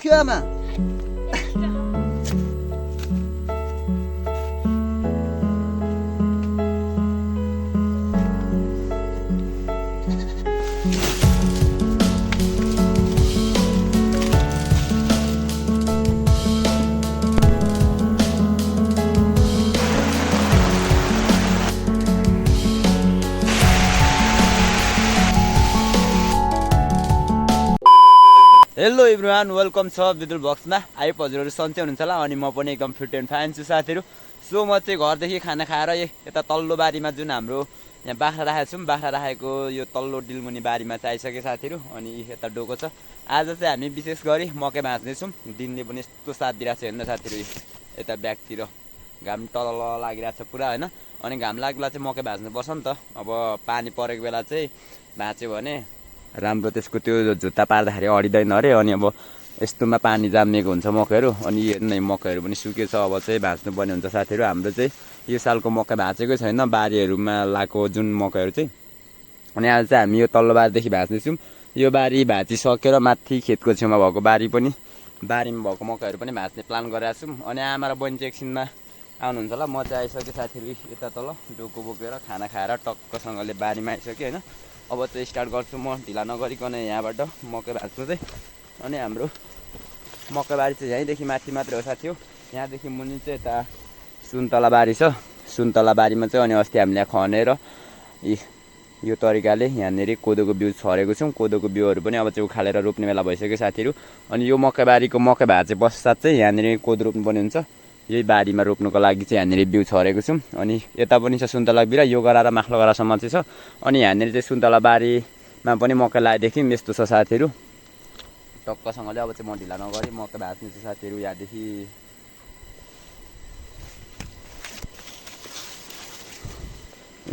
दुख्यो आमा hello everyone welcome छ विदुल बक्समा। आइप हजुरहरू सन्चै हुनुहुन्छ होला अनि म पनि एकदम फिट एन्ड फाइन छु साथीहरू। सो म चाहिँ घरदेखि खाना खाएर यता तल्लो बारीमा जुन हाम्रो यहाँ बाख्रा राखेको छौँ, बाख्रा राखेको यो तल्लो डिलमुनि बारीमा चाहिँ आइसके साथीहरू। अनि यता डोको छ। आज चाहिँ हामी विशेष गरी मकै भाँच्दैछौँ। दिनले पनि यस्तो साथ दिइरहेको छ हेर्नु साथीहरू, यता ब्याकतिर घाम तल लागिरहेको छ पुरा होइन। अनि घाम लाग्दा चाहिँ मकै भाँच्नुपर्छ नि त। अब पानी परेको बेला चाहिँ भाँच्यो भने राम्रो, त्यसको त्यो जुत्ता पार्दाखेरि अडिँदैन अरे। अनि अब यस्तोमा पानी जामिएको हुन्छ मकैहरू। अनि हेर्नु नै मकैहरू पनि सुकेछ, अब चाहिँ भाँच्नुपर्ने हुन्छ साथीहरू। हाम्रो चाहिँ यो सालको मकै भाँचेकै छैन, बारीहरूमा लगाएको जुन मकैहरू चाहिँ। अनि आज चाहिँ हामी यो तल्लो बारीदेखि भाँच्दैछौँ। यो बारी भाँचिसकेर माथि खेतको छेउमा भएको बारी पनि, बारीमा भएको मकैहरू पनि भाँच्ने प्लान गरेका छौँ। अनि आमा र बहिनी चाहिँ एकछिनमा आउनुहुन्छ होला। म चाहिँ आइसकेँ साथीहरू यता तल डोको बोकेर खाना खाएर टक्कसँगले बारीमा आइसकेँ होइन। अब चाहिँ स्टार्ट गर्छु म ढिला नगरिकन यहाँबाट मकै भाँच्नु चाहिँ। अनि हाम्रो मकै बारी चाहिँ यहीँदेखि माथि मात्रै हो साथी हो। यहाँदेखि मुनि चाहिँ यता सुन्तला बारी छ। सुन्तला बारीमा चाहिँ अनि अस्ति हामीले खनेर यो तरिकाले यहाँनिर कोदोको बिउ छरेको छौँ। कोदोको बिउहरू पनि अब चाहिँ उखालेर रोप्ने बेला भइसक्यो साथीहरू। अनि यो मकै बारीको मकै भाँचे पश्चात चाहिँ यहाँनिर कोदो रोप्नुपर्ने हुन्छ। यही बारीमा रोप्नुको लागि चाहिँ यहाँनिर बिउ छरेको छौँ। अनि यता पनि छ सुन्तला बिरा, यो गराएर माख्लो गरासम्म चाहिँ छ। अनि यहाँनिर चाहिँ सुन्तला बारीमा पनि मकै लगाएदेखि यस्तो छ साथीहरू टक्कसँगले। अब चाहिँ म ढिला नगरी मकै भाँच्ने छ साथीहरू। यहाँदेखि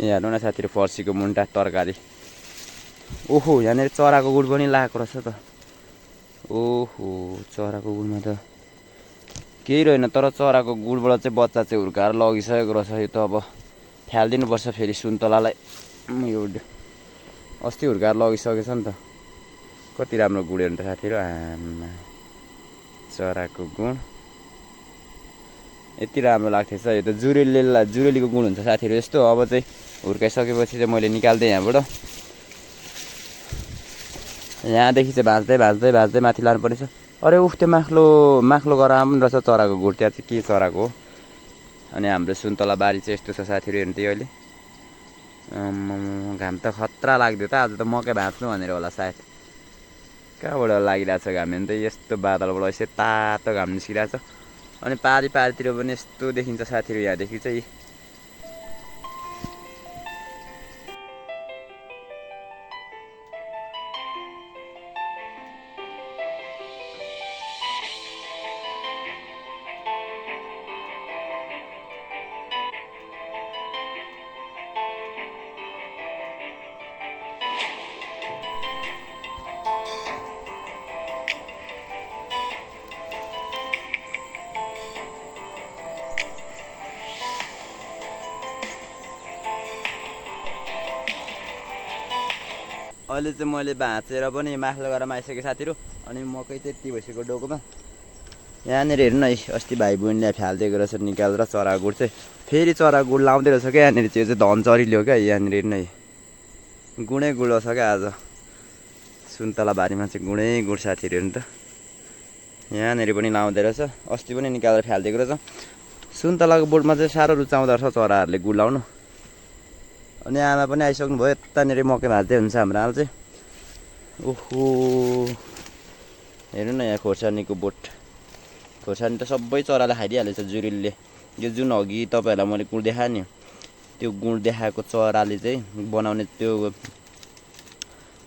हेर्नु न साथीहरू, फर्सीको मुन्टा तरकारी। ओहो, यहाँनिर चराको गुड पनि लगाएको रहेछ त। ओहो, चराको गुडमा त केही रहेन, तर चराको गुडबाट चाहिँ बच्चा चाहिँ हुर्काएर लगिसकेको रहेछ। यो त अब फ्यालिदिनुपर्छ फेरि सुन्तलालाई। यो अस्ति हुर्काएर लगिसकेछ नि त। कति राम्रो गुड हेर्नु त साथीहरू। आमा, चराको गुड यति राम्रो लाग्थेछ। यो त जुरेलीको गुण हुन्छ साथीहरू यस्तो। अब चाहिँ हुर्काइसकेपछि चाहिँ मैले निकाल्दै यहाँबाट, यहाँदेखि चाहिँ भाँच्दै माथि लानुपर्नेछ। अरे उफ, त्यो माख्लो गरामा पनि रहेछ चराको गुड। त्यहाँ चाहिँ के चराको हो। अनि हाम्रो सुन्तला बारी चाहिँ यस्तो छ साथीहरू हेर्नु त्यही अहिले। घाम त खतरा लाग्यो त। आज त मकै भाँच्नु भनेर होला सायद। कहाँबाट लागिरहेछ घाम हेर्नु त, यस्तो बादलबाट यसो तातो घाम निस्किरहेछ। अनि पारीतिर पनि यस्तो देखिन्छ साथीहरू यहाँदेखि चाहिँ। अहिले चाहिँ मैले भाँचेर पनि माख्लो गरेर आइसकेँ साथीहरू। अनि मकै चाहिँ यति भइसक्यो डोकोमा। यहाँनिर हेर्नु न, अस्ति भाइ बहिनीले फ्यालिदिएको रहेछ निकालेर चरा गुड चाहिँ। फेरि चरा गुड लाउँदै रहेछ क्या यहाँनिर चाहिँ। यो चाहिँ धनचरीले हो क्या यहाँनिर हेर्नु है, गुडै गुड रहेछ क्या आज सुन्तला बारीमा चाहिँ। गुडै गुड साथीहरू हेर्नु त, यहाँनिर पनि लाउँदै रहेछ। अस्ति पनि निकालेर फ्यालिदिएको रहेछ। सुन्तलाको बोटमा चाहिँ साह्रो रुचाउँदो रहेछ चराहरूले गुड लाउनु। अनि आमा पनि आइसक्नु भयो। यतानिर मकै भाँच्दै हुन्छ हाम्रो आमा चाहिँ। ओहो, हेर्नु न यहाँ खोर्सानीको बोट। खोर्सानी त सबै चराले खाइदिइहालेछ जुरेलीले। यो जुन अघि तपाईँहरूलाई मैले गुड देखाएँ नि, त्यो गुड देखाएको चराले चाहिँ बनाउने त्यो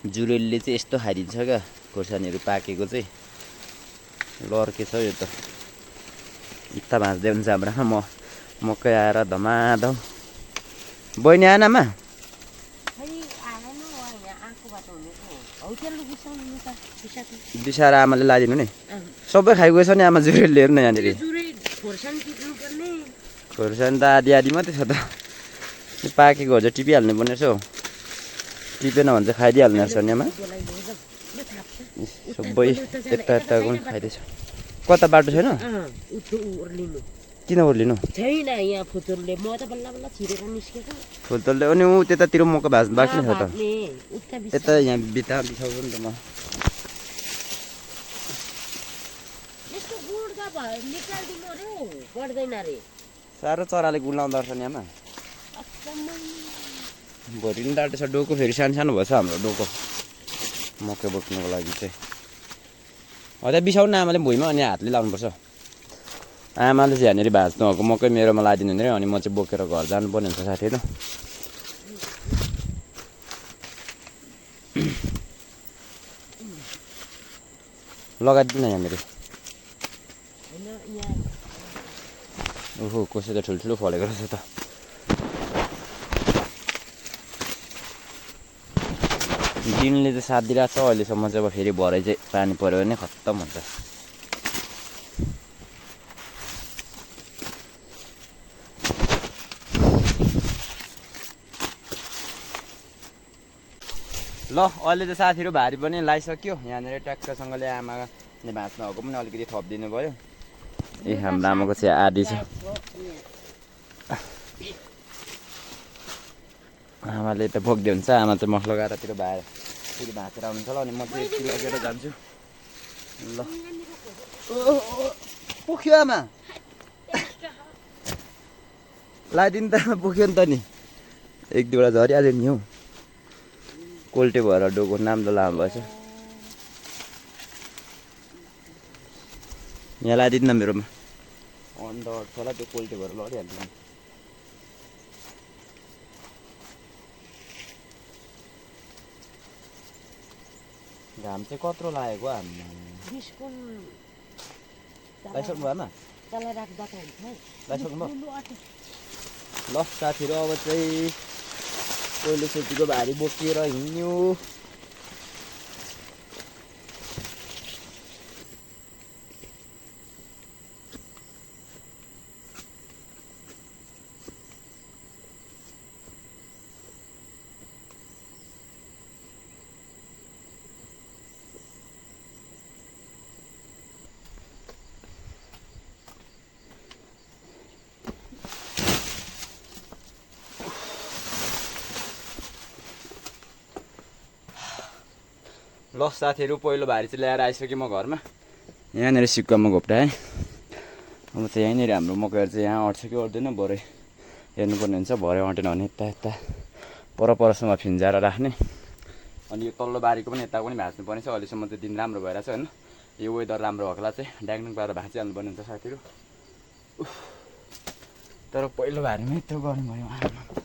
जुरेलीले चाहिँ यस्तो खाइदिन्छ क्या खोर्सानीहरू पाकेको चाहिँ। लर्के छ यो त। यता भाँच्दै हुन्छ हाम्रो आमा। मकै आएर धमाधम। बहिनी आएन आमा? बिसाएर आमाले लाइदिनु नि। सबै खाइगएछ नि आमा जुरेलीले। हेर्नु यहाँनिर खोर्सानी त आधी मात्रै छ त। त्यो पाकेको चाहिँ टिपिहाल्नु पर्ने रहेछ हौ। टिपेन भने चाहिँ खाइदिइहाल्ने रहेछ नि आमा। सबै यता यता पनि खाइदिएछ कता बाटो छैन किन ओर्लिनु छैन यहाँ फुतुलले म त बल्ल बल्ल छिरेर निस्केको फुतुलले अनि ऊ त्यतातिर मको भाज बाँकी छ त यता यहाँ बिता बिछाउँछु नि त म यस्तो गुड्दा भयो निकाल्दिनु रे पर्दैन रे साह्रो चराले गुलाउँदो रहेछ नि आमा भरि नि डाँटेछ डोको फेरि सानो सानो भएछ हाम्रो डोको मकै बोक्नुको लागि चाहिँ त्यहाँ बिसाउनु न आमाले भुइँमा अनि हातले लाउनुपर्छ आमाले चाहिँ यहाँनिर भाँच्नु भएको मकै मेरोमा लगाइदिनु हुने अनि म चाहिँ बोकेर घर जानुपर्ने हुन्छ साथीहरू लगाइदिनु न यहाँनिर ओहो कसै त ठुल्ठुलो फलेको रहेछ त दिनले चाहिँ साथ दिइरहेको छ अहिलेसम्म चाहिँ अब फेरि भरे चाहिँ पानी पऱ्यो भने खत्तम हुन्छ ल अहिले त साथीहरू भारी पनि लगाइसक्यो यहाँनिर ट्र्याक्टरसँगले आमाले भाँच्नु भएको पनि अलिकति थपिदिनु भयो ए हाम्रो आमाको चाहिँ आधी छ आमाले त बोक्दै हुन्छ आमा चाहिँ मसलो गाडातिर भाएर फेरि भाँचेर आउनुहुन्छ ल अनि म चाहिँ यति लगेर जान्छु ल पुग्यो आमा लगाइदिनु त पुग्यो नि त नि एक दुईवटा झरिहाल्यो नि हौ कोल्टे भएर डोको नाम त लामो भएछ यहाँ लगाइदिनु न मेरोमा अन्त होला त्यो कोल्टे भएर लडिहाल्छु घाम चाहिँ कत्रो लागेको हामी लगाइसक्नु भयो आमा लगाइसक्नु भयो ल साथीहरू अब चाहिँ पहिलो चोटिको भारी बोकेर हिँड्यो ल साथीहरू पहिलो भारी चाहिँ ल्याएर आइसकेँ म घरमा यहाँनिर सिक्कामा घोप्टाएँ अब चाहिँ यहीँनिर हाम्रो मकैहरू चाहिँ यहाँ अट्छ कि अट्दैन भरे हेर्नुपर्ने हुन्छ भरे अँटेन भने यता यता परसम्म फिन्जाएर राख्ने अनि यो तल्लो बारीको पनि यताको पनि भाँच्नुपर्ने छ अहिलेसम्म चाहिँ दिन राम्रो भइरहेछ होइन यो वेदर राम्रो भएकोलाई चाहिँ ड्याङड्याङ पारेर भाँचिहाल्नुपर्ने हुन्छ साथीहरू तर पहिलो भारीमै यत्रो गर्नु भयो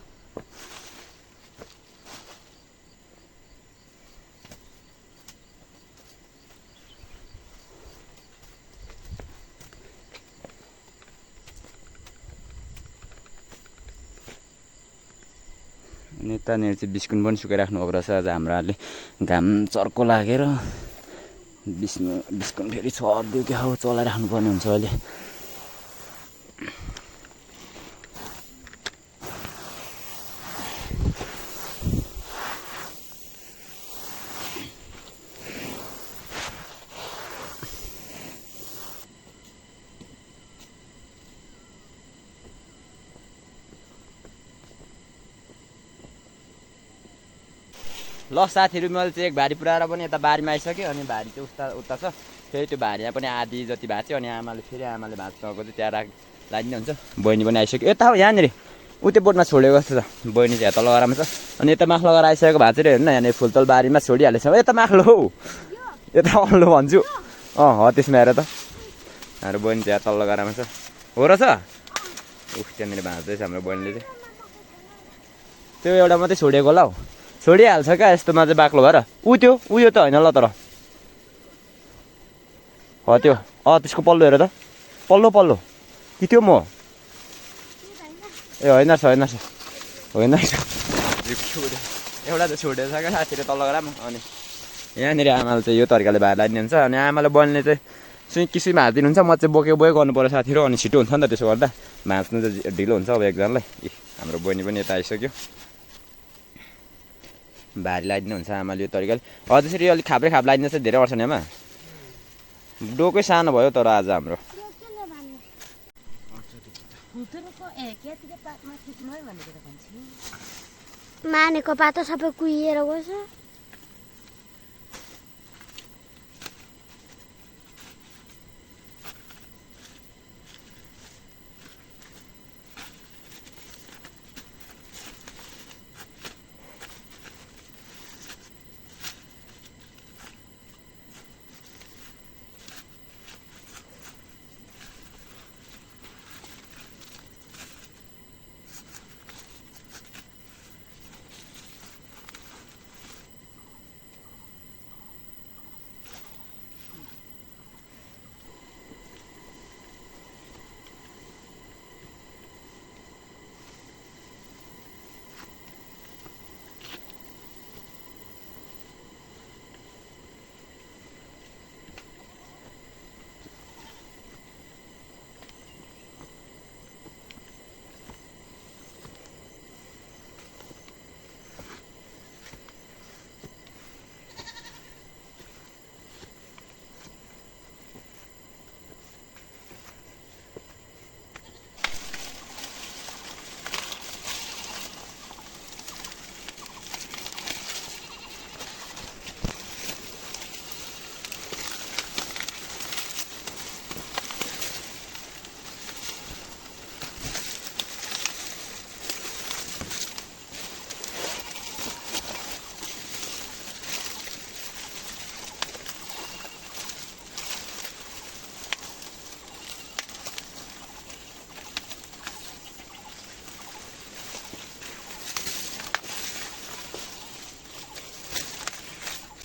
अनि यतानिर चाहिँ बिस्कुन पनि सुकाइराख्नु भएको रहेछ आज हाम्रो अहिले घाम चर्को लागेर बिस्कुन फेरि छरिदियो क्या हो चलाइराख्नु पर्ने हुन्छ अहिले ल साथीहरू मैले चाहिँ एक भारी पुऱ्याएर पनि यता बारीमा आइसक्यो अनि भारी चाहिँ उता छ फेरि त्यो भारी यहाँ पनि आधी जति भाँच्यो अनि आमाले भाँच्नुको चाहिँ त्यहाँ लाग्ने हुन्छ बहिनी पनि आइसक्यो यता हो यहाँनिर उतै बोटमा छोडेको जस्तो छ बहिनी चाहिँ यता लगारमा छ अनि यता माख लगाएर आइसकेको भाँचेर हेर्नु न यहाँनिर फुलतल बारीमा छोडिहालेछ यता माख्लो हौ यता अल्लो भन्छु हो त्यसमा हेर त हाम्रो बहिनी चाहिँ तल्लो लगारमा छ हो र छ त्यहाँनिर भाँच्दैछ हाम्रो बहिनीले चाहिँ त्यो एउटा मात्रै छोडिएको होला हौ छोडिहाल्छ क्या यस्तोमा चाहिँ बाक्लो भएर उयो त होइन ल तर हो त्यो त्यसको पल्लो हेर त पल्लो कि त्यो म ए होइन एउटा त छोडेको छ क्या साथीले तल्लो गराम अनि यहाँनिर आमाले चाहिँ यो तरिकाले भार लगाइदिनुहुन्छ अनि आमाले बहिनीले चाहिँ सुइँ भाँचिदिनुहुन्छ म चाहिँ बोके गर्नु पर्यो साथीहरू अनि छिटो हुन्छ नि त त्यसो गर्दा भाँच्नु चाहिँ ढिलो हुन्छ अब एकजनालाई हाम्रो बहिनी पनि यता आइसक्यो भारी लगाइदिनु हुन्छ आमाले यो तरिकाले त्यसरी अलिक खाप्रै खाप लगाइदिनु चाहिँ धेरै वर्ष नि आमा डोकै सानो भयो तर आज हाम्रो मानेको पातो सबै कुहिएर गएछ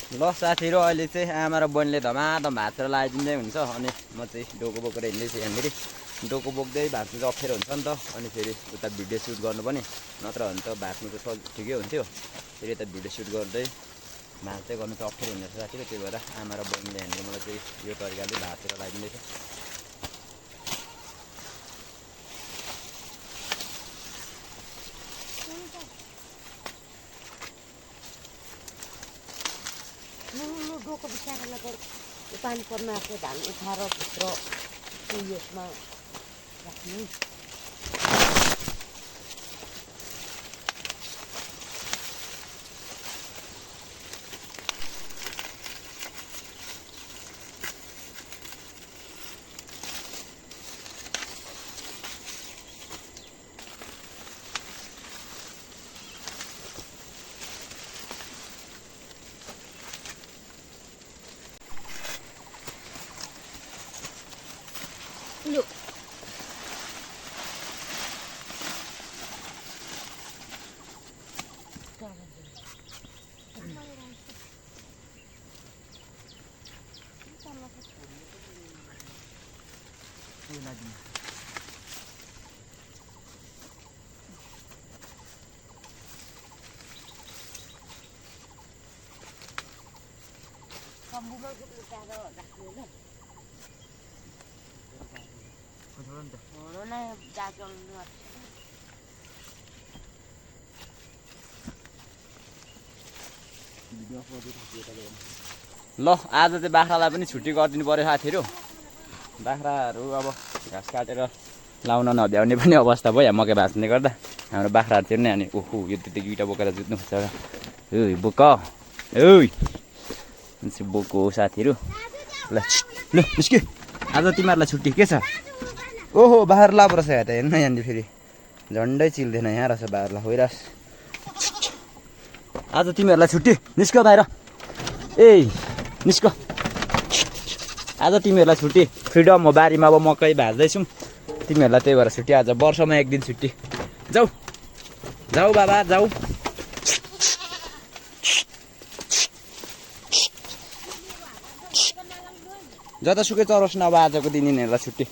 ल साथीहरू अहिले चाहिँ आमा र बहिनीले धमाधम भाँचेर लगाइदिँदै हुन्छ अनि म चाहिँ डोको बोकेर हिँड्दैछु यहाँनिर डोको बोक्दै भाँच्नु चाहिँ अप्ठ्यारो हुन्छ नि त अनि फेरि उता भिडियो सुट गर्नु पनि नत्र भने त भाँच्नु त ठिकै हुन्थ्यो फेरि यता भिडियो सुट गर्दै भाँच्दै गर्नु चाहिँ अप्ठ्यारो हुँदो रहेछ साथीहरू त्यही भएर आमा र बहिनीले यहाँनिर मलाई चाहिँ यो तरिकाले भाँचेर लगाइदिँदैछ डोको बिसाएर पानी पर्न आएको धान उठाएर भित्र उयसमा राख्नु Look. Kamu ल आज चाहिँ बाख्रालाई पनि छुट्टी गरिदिनु पर्यो साथीहरू बाख्राहरू अब घाँस काटेर लाउन नभ्याउने पनि अवस्था भयो मकै भाँच्ने गर्दा हाम्रो बाख्राहरू थियो नि अनि ओहो यो त्यति गिटा बोकेर जुत्नु खोज्छ र ओइ बोक ओइ बोको साथीहरू ल ल निस्क्यो आज तिमीहरूलाई छुट्टी के छ ओहो बाख्रा लाभ रहेछ यहाँ त हेर्न यहाँनिर फेरि झन्डै चिल्दैन यहाँ रहेछ बाख्रा होइरास आज तिमीहरूलाई छुट्टी निस्क बाहिर ए निस्क आज तिमीहरूलाई छुट्टी फ्रिडम हो बारीमा अब मकै भाँच्दैछौँ तिमीहरूलाई त्यही भएर छुट्टी आज वर्षमा एक दिन छुट्टी जाऊ जाऊ बाबा जाऊ जतासुकै चरोस् न अब आजको दिन यिनीहरूलाई छुट्टी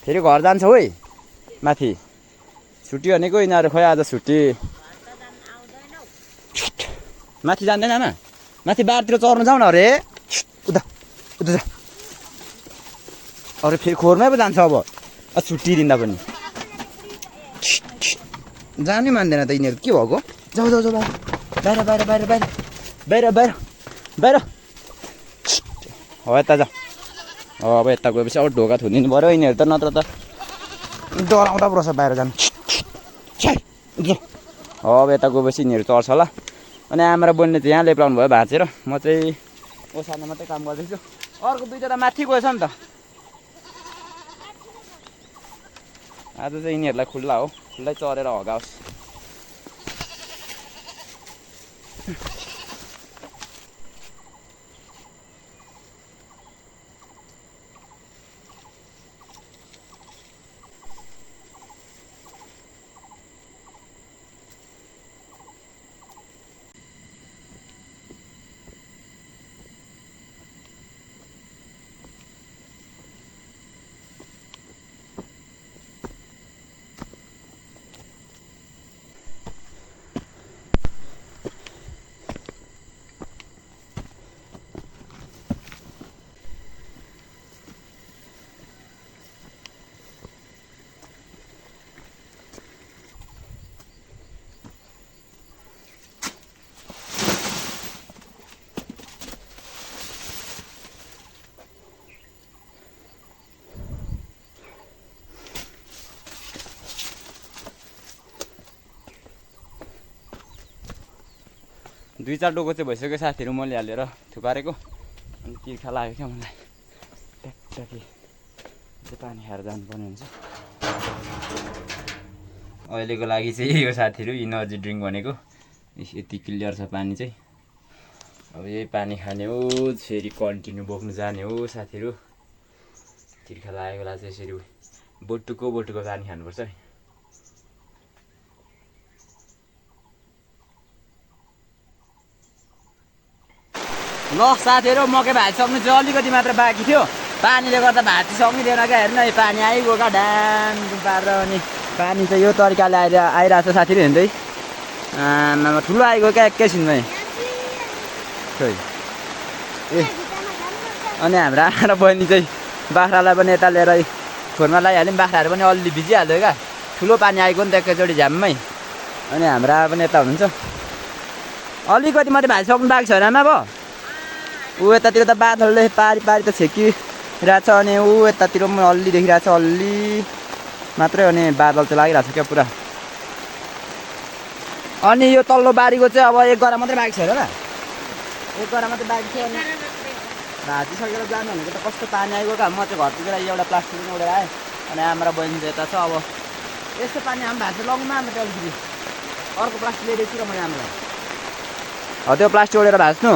फेरि घर जान्छ है माथि छुट्टी भनेको यिनीहरू खोइ आज छुट्टी माथि जान्दैन आमा माथि बारतिर चर्नु जाउँ न अरे उता उता जा अरे फेरि खोरमा पो जान्छ अब छुट्टी दिँदा पनि जानै मान्दैन त यिनीहरू के भएको जाऊ जाऊ जाऊ बाहिर बाहिर बाहिर बाहिर बाहिर बाहिर बाहिर हो यता जा अब यता गएपछि अब ढोका थुनिदिनु पऱ्यो यिनीहरू त नत्र त डराउँदा पो रहेछ बाहिर जानु अब यता गएपछि यिनीहरू चढ्छ होला अनि आमा र बहिनीले चाहिँ यहाँ लेप्लाउनु भयो भाँचेर म चाहिँ ओसार्न मात्रै काम गर्दैछु अर्को दुईवटा त माथि गएछ नि त आज चाहिँ यिनीहरूलाई खुल्ला हो खुल्लै चरेर हगाओस् दुई चार डोको चाहिँ भइसक्यो साथीहरू मैले हालेर थुपारेको अनि तिर्खा लाग्यो क्या मलाई ट्याक्टाकी चाहिँ पानी खाएर जानुपर्ने हुन्छ अहिलेको लागि चाहिँ यो साथीहरू इनर्जी ड्रिङ्क भनेको यति क्लियर छ पानी चाहिँ अब यही पानी खाने हो फेरि कन्टिन्यू बोक्नु जाने हो साथीहरू तिर्खा लागेको बेला चाहिँ यसरी बोटुको पानी खानुपर्छ है ल साथीहरू मकै भात सक्नु चाहिँ अलिकति मात्र बाँकी थियो पानीले गर्दा भात सकिँदैन क्या हेर्नु है पानी आइगयो क्या ड्याम पारेर अनि पानी चाहिँ यो तरिकाले आइरहेको छ साथीहरू हेर्दै ठुलो आइगयो क्या एकैछिनमै ए अनि हाम्रो आमा र बहिनी चाहिँ बाख्रालाई पनि यता लिएर खोरमा लगाइहाल्यौँ बाख्राहरू पनि अलि भिजिहाल्यो क्या ठुलो पानी आएको नि त एकैचोटि झ्याममै अनि हाम्रो आमा पनि यता हुनुहुन्छ अलिकति मात्रै भात सक्नु बाँकी छ होइन आमा भयो ऊ यतातिर त बादलले पारी त छेकिरहेछ अनि ऊ यतातिर पनि अलि देखिरहेछ अलि मात्रै अनि बादल चाहिँ लागिरहेको छ क्या पुरा अनि यो तल्लो बारीको चाहिँ अब एक गरा मात्रै बाँकी छ र एक गरा मात्रै बाँकी छ अनि भाँचिसकेर जानु भनेको त कस्तो पानी आइगयो क्या म चाहिँ घरतिर एउटा प्लास्टिक पनि उडेर आएँ अनि आमा र बहिनी चाहिँ यता छ अब यस्तो पानी हामी भाँच्नु लगाउनु आमा चाहिँ अलिकति अर्को प्लास्टिक ल्याइदिएको छु र मैले आमालाई हो त्यो प्लास्टिक उडेर भाँच्नु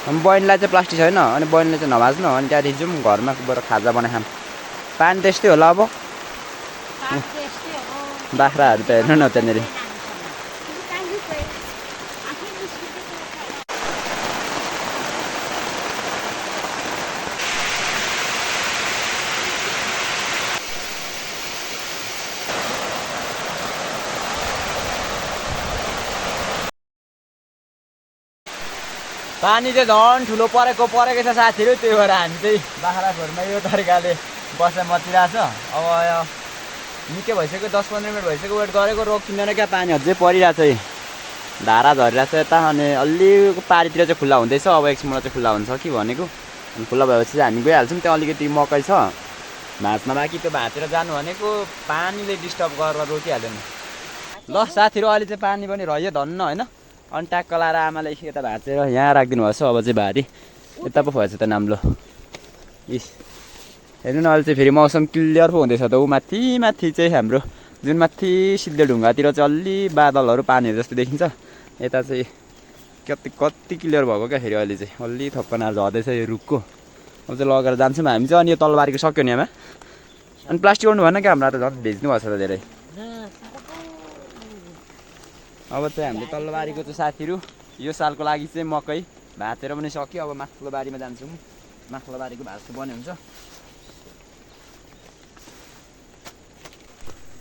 बहिनीलाई चाहिँ प्लास्टिक छैन अनि बहिनीले चाहिँ नभाज्नु अनि त्यहाँदेखि जाउँ घरमा गएर खाजा बनाइखाऊँ पानी त्यस्तै होला अब बाख्राहरू त हेर्नु न त्यहाँनिर पानी चाहिँ झन् ठुलो परेको छ साथीहरू त्यही भएर हामी चाहिँ बाख्रा खोरमा यो तरिकाले बसेर मचिरहेछ अब निकै भइसक्यो 10-15 मिनट भइसक्यो वेट गरेको रोकिँदैन क्या पानी अझै परिरहेछ है धारा झरिरहेछ यता अनि अलि पारीतिर चाहिँ खुल्ला हुँदैछ अब एकछिनमा चाहिँ खुल्ला हुन्छ कि भनेको अनि खुल्ला भएपछि चाहिँ हामी गइहाल्छौँ त्यहाँ अलिकति मकै छ भाँच्न बाँकी त्यो भाँचेर जानु भनेको पानीले डिस्टर्ब गरेर रोकिहाल्यो नि ल साथीहरू अहिले चाहिँ पानी पनि रह्यो धन्न होइन अनि ट्याक्क लाएर आमाले यता भाँचेर यहाँ राखिदिनु भएको छ अब चाहिँ भारी यता पो भएछ त नाम्लो इस हेर्नु न अहिले चाहिँ फेरि मौसम क्लियर पो हुँदैछ त ऊ माथि चाहिँ हाम्रो जुन माथि सिद्धे ढुङ्गातिर चाहिँ अलि बादलहरू पानीहरू जस्तो देखिन्छ यता चाहिँ कति क्लियर भएको क्या फेरि अहिले चाहिँ अलि थप्पनाहरू झर्दैछ यो रुखको अब चाहिँ लगेर जान्छौँ हामी चाहिँ अनि यो तलबारीको सक्यो नि आमा अनि प्लास्टिक ओर्नु भएन क्या हाम्रो झन् भेज्नु भएको छ त धेरै अब चाहिँ हामीले तल्लोबारीको चाहिँ साथीहरू यो सालको लागि चाहिँ मकै भाँचेर पनि सक्यो अब माथिल्लो बारीमा जान्छौँ माथिल्लो बारीको भात चाहिँ बन्यो हुन्छ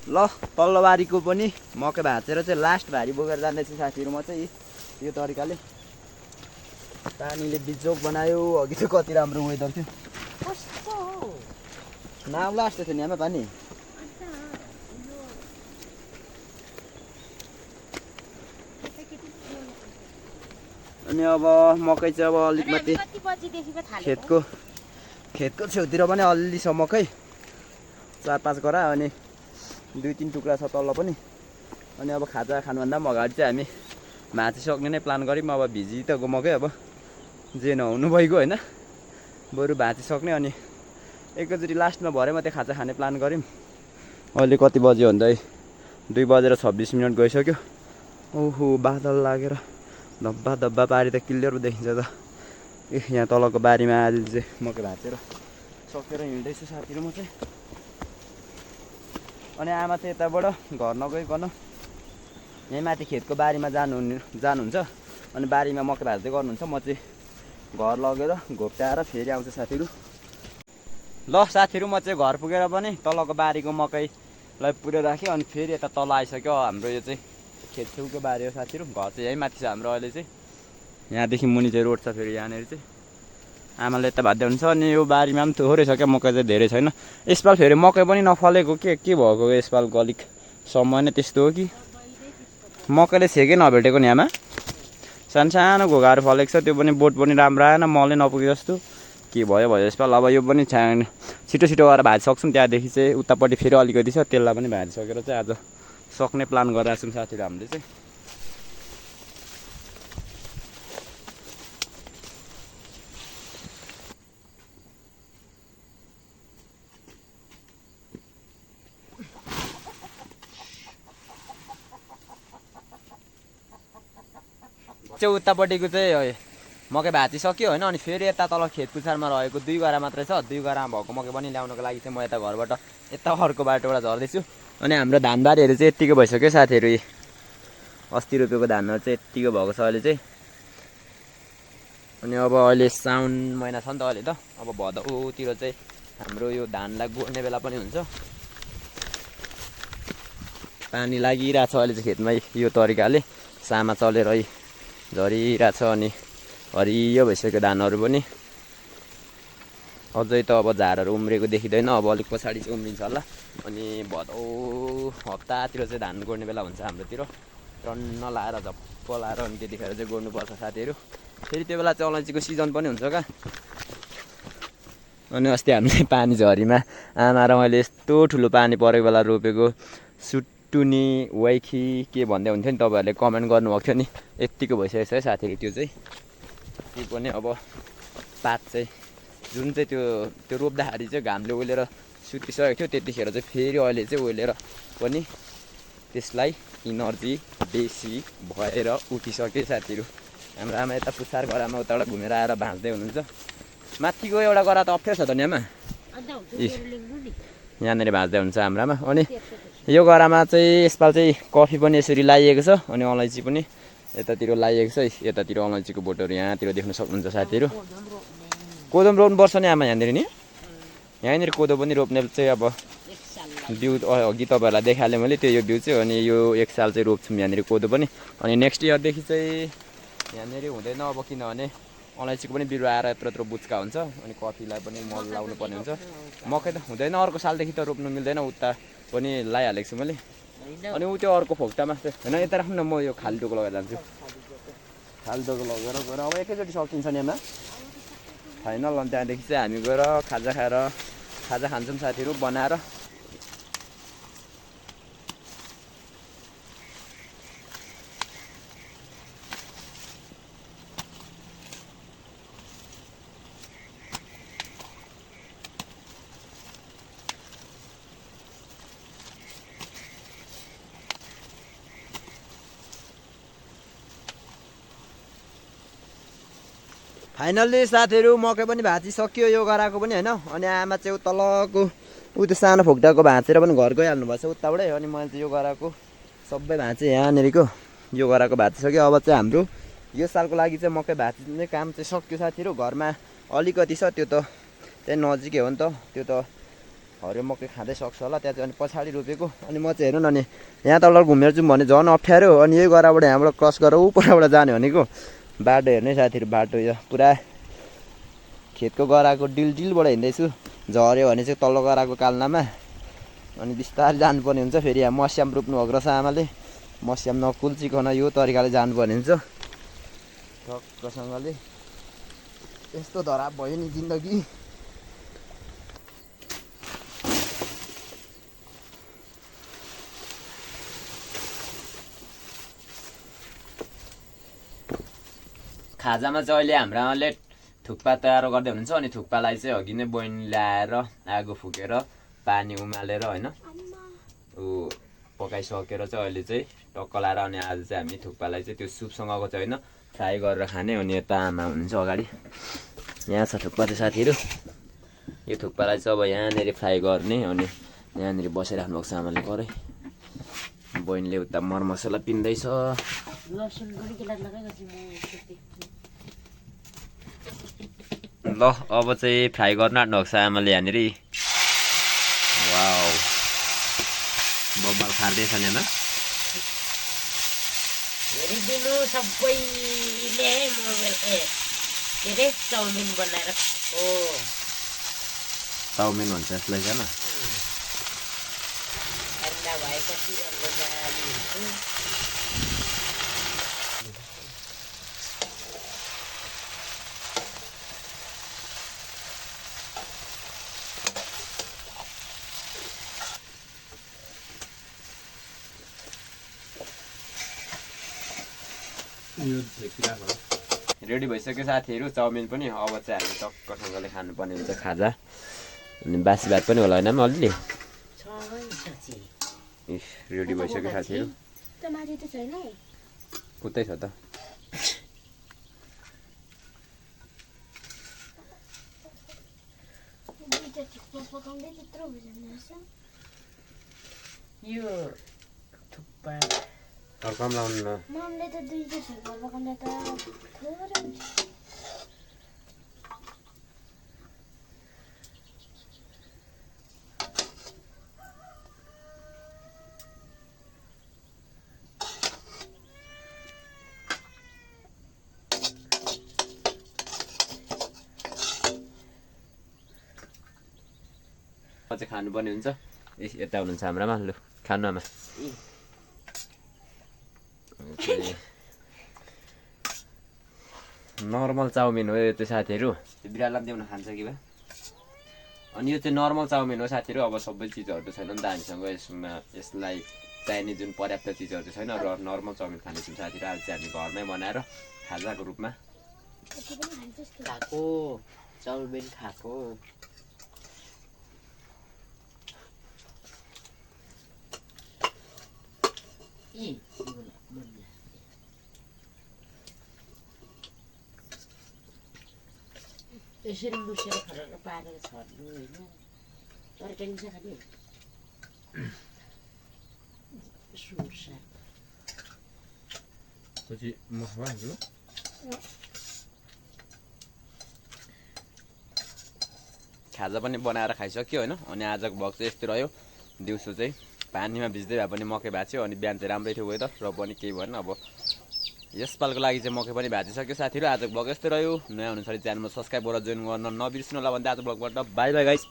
ल तल्लो बारीको पनि मकै भाँचेर चाहिँ लास्ट भारी बोकेर जाँदैछु साथीहरू म चाहिँ यो तरिकाले पानीले बिजोक बनायो अघि चाहिँ कति राम्रो वेदर थियो नाउला जस्तो थियो नि आमा पानी अनि अब मकै चाहिँ अब अलिक माथि कति बजीदेखि पो थालेको? खेतको छेउतिर पनि अलि छ मकै 4-5 गरा अनि 2-3 टुक्रा छ तल पनि। अनि अब खाजा खानुभन्दा पनि अगाडि चाहिँ हामी भाँचिसक्ने नै प्लान गऱ्यौँ। अब भिजी त गयो मकै, अब जे नहुनु भइगयो होइन, बरु भाँचिसक्ने। अनि एकैचोटि लास्टमा भरे मात्रै खाजा खाने प्लान गऱ्यौँ। अहिले कति बज्यो भन्दा 2:26 गइसक्यो। ओहो बादल लागेर धब्बा धब्बा पारी त क्लियर देखिन्छ त। यहाँ तलको बारीमा आज चाहिँ मकै भाँचेर सकेर हिँड्दैछु साथीहरू म चाहिँ। अनि आमा चाहिँ यताबाट घर नगइकन यहीँ माथि खेतको बारीमा जानुहुन्छ। अनि बारीमा मकै भाँच्दै गर्नुहुन्छ। म चाहिँ घर लगेर घोप्ट्याएर फेरि आउँछु साथीहरू। ल साथीहरू म चाहिँ घर पुगेर पनि तलको बारीको मकैलाई पुऱ्याइ राखेँ। अनि फेरि यता तल आइसक्यो। हाम्रो यो चाहिँ खेत छेउको बारी हो साथीहरू। घर चाहिँ यहीँ माथि छ हाम्रो। अहिले चाहिँ यहाँदेखि मुनि चाहिँ रोड छ फेरि यहाँनिर चाहिँ। आमाले यता भाँच्दै हुन्छ। अनि यो बारीमा पनि थोरै छ क्या, मकै चाहिँ धेरै छैन। यसपाल फेरि मकै पनि नफलेको के भएको यसपालको अलिक समय नै त्यस्तो हो कि मकैले छेकै नभेटेको नि आमा। सानो घोगाहरू फलेको छ, त्यो पनि बोट पनि राम्रो आएन, मलै नपुगे जस्तो के भयो यसपाल। अब यो पनि छिटो गएर भाँचिसक्छौँ। त्यहाँदेखि चाहिँ उतापट्टि फेरि अलिकति छ, त्यसलाई पनि भाँचिसकेर चाहिँ आज सक्ने प्लान गरिरहेको छौँ साथीहरू हामीले चाहिँ। उतापट्टिको चाहिँ मकै भाँचिसक्यो होइन। अनि फेरि यता तल खेत पुछारमा रहेको 2 गरा मात्रै छ। 2 गरामा भएको मकै पनि ल्याउनको लागि चाहिँ म यता घरबाट यता अर्को बाटोबाट झर्दैछु। अनि हाम्रो धानबारीहरू चाहिँ यत्तिको भइसक्यो साथीहरू। अस्ति रोपेको धानहरू चाहिँ यत्तिको भएको छ अहिले चाहिँ। अनि अब अहिले साउन महिना छ नि त अहिले त। अब भदौतिर चाहिँ हाम्रो यो धानलाई गोड्ने बेला पनि हुन्छ। पानी लागिरहेछ अहिले चाहिँ खेतमा यो तरिकाले सामा चलेर झरिरहेछ। अनि हरियो भइसक्यो धानहरू पनि। अझै त अब झारहरू उम्रेको देखिँदैन, अब अलिक पछाडि चाहिँ उम्रिन्छ होला। अनि भदौ हप्तातिर चाहिँ धान गोड्ने बेला हुन्छ हाम्रोतिर। टन्न लाएर झप्प लाएर अनि त्यतिखेर चाहिँ गोड्नुपर्छ साथीहरू। फेरि त्यो बेला चाहिँ अलैँचीको सिजन पनि हुन्छ क्या। अनि अस्ति हामीले पानी झरीमा आमा र मैले यस्तो ठुलो पानी परेको बेला रोपेको सुटुनी वाइखी के भन्दै हुन्थ्यो नि, तपाईँहरूले कमेन्ट गर्नुभएको थियो नि। यत्तिको भइसकेको छ है साथीहरू त्यो चाहिँ। त्यो पनि अब पात चाहिँ जुन चाहिँ त्यो रोप्दाखेरि चाहिँ घामले ओइलेर सुतिसकेको थियो, त्यतिखेर चाहिँ फेरि अहिले चाहिँ ओइलेर पनि त्यसलाई इनर्जी बेसी भएर उठिसक्यो साथीहरू। हाम्रो आमा यता पुछार गरामा उताबाट घुमेर आएर भाँच्दै हुनुहुन्छ। माथिको एउटा गरा त अप्ठ्यारो छ त नि आमा, यहाँनिर भाँच्दै हुन्छ हाम्रो आमा। अनि यो गरामा चाहिँ यसपाल चाहिँ कफी पनि यसरी लाइएको छ। अनि अलैँची पनि यतातिर लाइएको छ। यतातिर अलैँचीको बोटहरू यहाँतिर देख्न सक्नुहुन्छ साथीहरू। कोदो पनि रोप्नुपर्छ नि आमा यहाँनिर नि। यहाँनिर कोदो पनि रोप्ने चाहिँ अब बिउ अघि तपाईँहरूलाई देखाएँ मैले त्यो यो बिउ चाहिँ। अनि यो 1 साल चाहिँ रोप्छौँ यहाँनिर कोदो पनि। अनि नेक्स्ट इयरदेखि चाहिँ यहाँनिर हुँदैन अब, किनभने अलैँचीको पनि बिरुवा आएर यत्रो बुच्का हुन्छ। अनि कफीलाई पनि मल लाउनु पर्ने हुन्छ। मकै त हुँदैन, अर्को सालदेखि त रोप्नु मिल्दैन। उता पनि लगाइहालेको छु मैले। अनि ऊ त्यो अर्को फोक्टामा होइन यता राख्नु न, म यो खाली टोको लगाएर जान्छु। खाली टोको लगेर गएर अब एकैचोटि सकिन्छ नि आमा फाइनल। अनि त्यहाँदेखि चाहिँ हामी गएर खाजा खान्छौँ साथीहरू बनाएर। फाइनल्ली साथीहरू मकै पनि भाँचिसक्यो यो गराको पनि होइन। अनि आमा चाहिँ तलको त्यो सानो फोक्टाको भाँचेर पनि घर गइहाल्नु भएको छ उताबाटै। अनि मैले चाहिँ यो गराको सबै भाँचेँ यहाँनिरको यो गराको भाँचिसक्यो। अब चाहिँ हाम्रो यो सालको लागि चाहिँ मकै भाँच्ने काम चाहिँ सक्यो साथीहरू। घरमा अलिकति छ, त्यो त त्यहाँ नजिकै हो नि त, त्यो त हरियो मकै खाँदै सक्छ होला त्यहाँ चाहिँ। अनि पछाडि रोपेको। अनि म चाहिँ हेर्नु न नि यहाँ तल घुमेर जाउँ भने झन् अप्ठ्यारो। अनि यही गराबाट यहाँबाट क्रस गरेर उपरबाट जाने भनेको बाटो हेर्ने साथीहरू। बाटो यो पुरा खेतको गराको डिलबाट हिँड्दैछु। झऱ्यो भने चाहिँ तल्लो गराको काल्नामा अनि बिस्तारै जानुपर्ने हुन्छ। फेरि यहाँ मस्याम रोप्नु भएको रहेछ आमाले, मस्याम नकुल्चिकन यो तरिकाले जानुपर्ने हुन्छ। टक्कसँगले यस्तो धराप भयो नि जिन्दगी। खाजामा चाहिँ अहिले हाम्रो आमाले थुक्पा तयार गर्दै हुनुहुन्छ। अनि थुक्पालाई चाहिँ अघि नै बहिनी ल्याएर आगो फुकेर पानी उमालेर होइन ऊ पकाइसकेर चाहिँ अहिले चाहिँ टक्क लाएर अनि आज चाहिँ हामी थुक्पालाई चाहिँ त्यो सुपसँगको चाहिँ होइन फ्राई गरेर खाने। अनि यता आमा हुनुहुन्छ अगाडि, यहाँ छ थुक्पा चाहिँ साथीहरू। यो थुक्पालाई चाहिँ अब यहाँनिर फ्राई गर्ने। अनि यहाँनिर बसिराख्नु भएको छ आमाले परै, बहिनीले उता मरमसला पिन्दैछ। लसुन पनि केला लगाइरहेको छु म। ल अब चाहिँ फ्राई गर्न आँट्नु भएको छ आमाले यहाँनिर। वाउ बब्बाल खाँदैछ नि आमा। हेरिदिनु सबैले मोबाइल के अरे चाउमिन बनाएर खाएको। चाउमिन भन्छ यसलाई क्या न। ठन्डा भएपछि राम्रो जाली हुन्छ। रेडी भइसक्यो साथीहरू चाउमिन पनि। अब चाहिँ हामी टक्कसँगले खानुपर्ने हुन्छ खाजा। अनि बासी भात पनि होला होइन अलिअलि। रेडी भइसक्यो साथीहरू। उतै छ त। यो थुक्पा अर्कम लाउनु न। मम्मीले त दुईटा थुक्पा पकाउँदा त थोरै हुन्छ। चाहिँ खानुपर्ने हुन्छ। यता हुनुहुन्छ हाम्रोमा। लु खानु आमा। नर्मल चाउमिन हो यो चाहिँ साथीहरू। बिरालोले देउन खान्छ कि भए। अनि यो चाहिँ नर्मल चाउमिन हो साथीहरू। अब सबै चिजहरू त छैन नि त हामीसँग यसमा, यसलाई चाहिने जुन पर्याप्त चिजहरू चाहिँ छैन। र नर्मल चाउमिन खानेछौँ साथीहरू। आज चाहिँ हामी घरमै बनाएर खाजाको रूपमा खाएको चाउमिन खाएको। यसरी मुसेर फरक पारेर छर्नु होइन। तरकारी छ खाने सुर्सा खाजा पनि बनाएर खाइसक्यो होइन। अनि आजको भ्लग चाहिँ यस्तो रह्यो। दिउँसो चाहिँ पानीमा भिज्दै भए पनि मकै भएको थियो। अनि बिहान चाहिँ राम्रै थियो वेदर र पनि केही भएन। अब यसपालको लागि चाहिँ मकै पनि भाजिसक्यो साथीहरू। आजको भ्लग यस्तो रह्यो। नयाँ हुनुहुन्छ भने च्यानलमा सब्सक्राइब गरेर जोइन गर्न नबिर्सिनु होला भन्दै आजको भ्लगबाट बाई बाई गाइस।